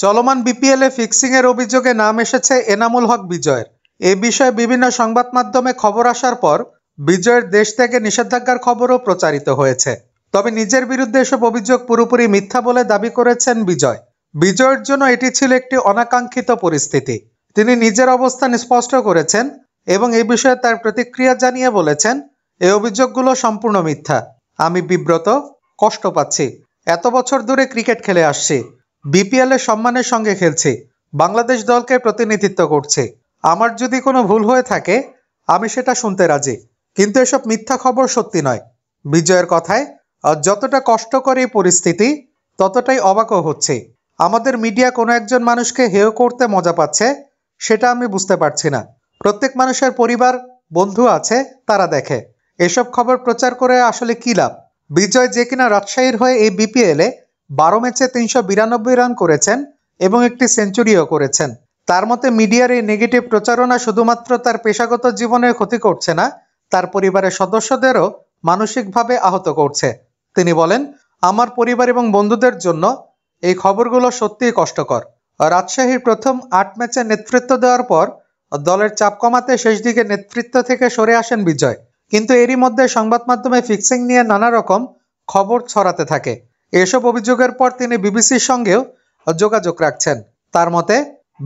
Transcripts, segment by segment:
চলমান বিপিএলে ফিক্সিংয়ের অভিযোগে নাম এসেছে এনামুল হক বিজয়ের। এ বিষয়ে বিভিন্ন সংবাদ মাধ্যমে খবর আসার পর বিজয়ের দেশ থেকে নিষেধাজ্ঞার খবরও প্রচারিত হয়েছে। তবে নিজের বিরুদ্ধে এসব অভিযোগ পুরোপুরি মিথ্যা বলে দাবি করেছেন বিজয়। বিজয়ের জন্য এটি ছিল একটি অনাকাঙ্ক্ষিত পরিস্থিতি। তিনি নিজের অবস্থান স্পষ্ট করেছেন এবং এই বিষয়ে তার প্রতিক্রিয়া জানিয়ে বলেছেন, এই অভিযোগগুলো সম্পূর্ণ মিথ্যা। আমি বিব্রত, কষ্ট পাচ্ছি। এত বছর ধরে ক্রিকেট খেলে আসছি, বিপিএলের সম্মানের সঙ্গে খেলছি, বাংলাদেশ দলকে প্রতিনিধিত্ব করছি। আমার যদি কোনো ভুল হয়ে থাকে আমি সেটা শুনতে রাজি, কিন্তু এসব মিথ্যা খবর সত্যি নয়। বিজয়ের কথায় যতটা কষ্টকর এই পরিস্থিতি ততটাই অবাকও হচ্ছে। আমাদের মিডিয়া কোনো একজন মানুষকে হেয় করতে মজা পাচ্ছে সেটা আমি বুঝতে পারছি না। প্রত্যেক মানুষের পরিবার, বন্ধু আছে, তারা দেখে। এসব খবর প্রচার করে আসলে কী লাভ? বিজয় যে কিনা রাজশাহীর হয়ে এই বিপিএলে 12 ম্যাচে 392 রান করেছেন এবং একটি সেঞ্চুরিও করেছেন। তার মতে মিডিয়ার এই নেগেটিভ প্রচারণা শুধুমাত্র তার পেশাগত জীবনের ক্ষতি করছে না, তার পরিবারের সদস্যদেরও মানসিকভাবে আহত করছে। তিনি বলেন, আমার পরিবার এবং বন্ধুদের জন্য এই খবরগুলো সত্যিই কষ্টকর। রাজশাহীর প্রথম 8 ম্যাচে নেতৃত্ব দেওয়ার পর দলের চাপ কমাতে শেষ দিকে নেতৃত্ব থেকে সরে আসেন বিজয়। কিন্তু এরই মধ্যে সংবাদ মাধ্যমে ফিক্সিং নিয়ে নানা রকম খবর ছড়াতে থাকে। এসব অভিযোগের পর তিনি বিবিসির সঙ্গেও যোগাযোগ রাখছেন। তার মতে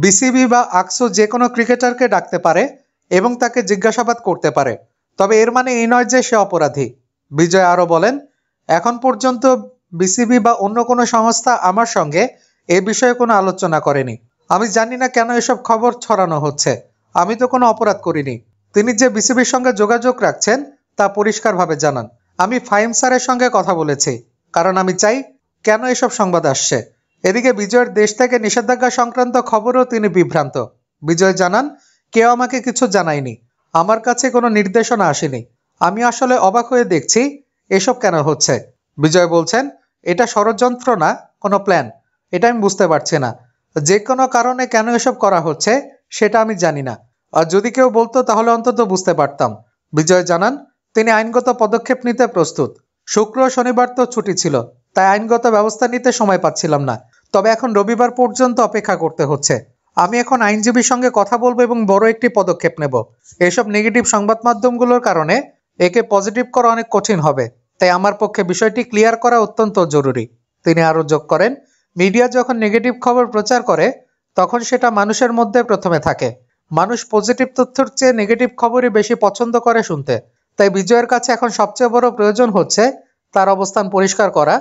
বিসিবি বা আকসু যে কোনো ক্রিকেটারকে ডাকতে পারে এবং তাকে জিজ্ঞাসাবাদ করতে পারে, তবে এর মানে এই নয় যে সে অপরাধী। বিজয় আরও বলেন, এখন পর্যন্ত বিসিবি বা অন্য কোনো সংস্থা আমার সঙ্গে এ বিষয়ে কোনো আলোচনা করেনি। আমি জানি না কেন এসব খবর ছড়ানো হচ্ছে। আমি তো কোনো অপরাধ করিনি। তিনি যে বিসিবির সঙ্গে যোগাযোগ রাখছেন তা পরিষ্কারভাবে জানান। আমি ফাহিম স্যারের সঙ্গে কথা বলেছি, কারণ আমি চাই কেন এসব সংবাদ আসছে। এদিকে বিজয়ের দেশ থেকে নিষেধাজ্ঞা সংক্রান্ত খবরও তিনি বিভ্রান্ত। বিজয় জানান, কেউ আমাকে কিছু জানায়নি, আমার কাছে কোনো নির্দেশনা আসেনি। আমি আসলে অবাক হয়ে দেখছি এসব কেন হচ্ছে। বিজয় বলছেন, এটা ষড়যন্ত্র না, কোনো প্ল্যান, এটা আমি বুঝতে পারছি না। যে কোনো কারণে কেন এসব করা হচ্ছে সেটা আমি জানি না। আর যদি কেউ বলতো তাহলে অন্তত বুঝতে পারতাম। বিজয় জানান, তিনি আইনগত পদক্ষেপ নিতে প্রস্তুত। শুক্র শনিবার তো ছুটি ছিল, তাই আইনগত ব্যবস্থা নিতে সময় পাচ্ছিলাম না। তবে এখন রবিবার পর্যন্ত অপেক্ষা করতে হচ্ছে। আমি এখন আইনজীবীর সঙ্গে কথা বলবো এবং বড় একটি পদক্ষেপ নেব। এসব নেগেটিভ সংবাদ মাধ্যমগুলোর কারণে একে পজিটিভ করা অনেক কঠিন হবে, তাই আমার পক্ষে বিষয়টি ক্লিয়ার করা অত্যন্ত জরুরি। তিনি আরও যোগ করেন, মিডিয়া যখন নেগেটিভ খবর প্রচার করে তখন সেটা মানুষের মধ্যে প্রথমে থাকে। মানুষ পজিটিভ তথ্যের চেয়ে নেগেটিভ খবরই বেশি পছন্দ করে শুনতে। তাই বিজয়ের কাছে এখন সবচেয়ে বড় প্রয়োজন হচ্ছে তার অবস্থান পরিষ্কার করা,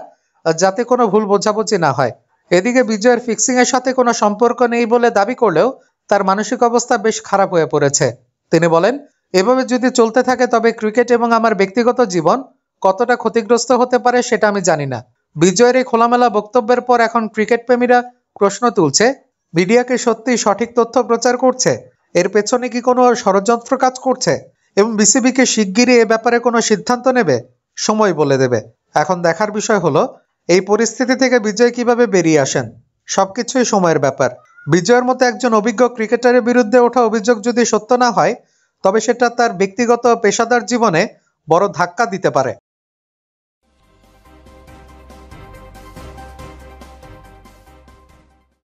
যাতে কোনো ভুল বোঝাবুঝি না হয়। এদিকে বিজয়ের ফিক্সিংয়ের সাথে কোনো সম্পর্ক নেই বলে দাবি করলেও তার মানসিক অবস্থা বেশ খারাপ হয়ে পড়েছে। তিনি বলেন, এভাবে যদি চলতে থাকে তবে ক্রিকেট এবং আমার ব্যক্তিগত জীবন কতটা ক্ষতিগ্রস্ত হতে পারে সেটা আমি জানি না। বিজয়ের এই খোলামেলা বক্তব্যের পর এখন ক্রিকেট প্রেমীরা প্রশ্ন তুলছে, মিডিয়াকে সত্যি সঠিক তথ্য প্রচার করছে? এর পেছনে কি কোনো ষড়যন্ত্র কাজ করছে? এবং বিসিবিকে শিগগিরই এ ব্যাপারে কোনো সিদ্ধান্ত নেবে? সময় বলে দেবে। এখন দেখার বিষয় হলো এই পরিস্থিতি থেকে বিজয় কিভাবে বেরিয়ে আসেন। সবকিছুই সময়ের ব্যাপার। বিজয়ের মতো একজন অভিজ্ঞ ক্রিকেটারের বিরুদ্ধে ওঠা অভিযোগ যদি সত্য না হয় তবে সেটা তার ব্যক্তিগত পেশাদার জীবনে বড় ধাক্কা দিতে পারে।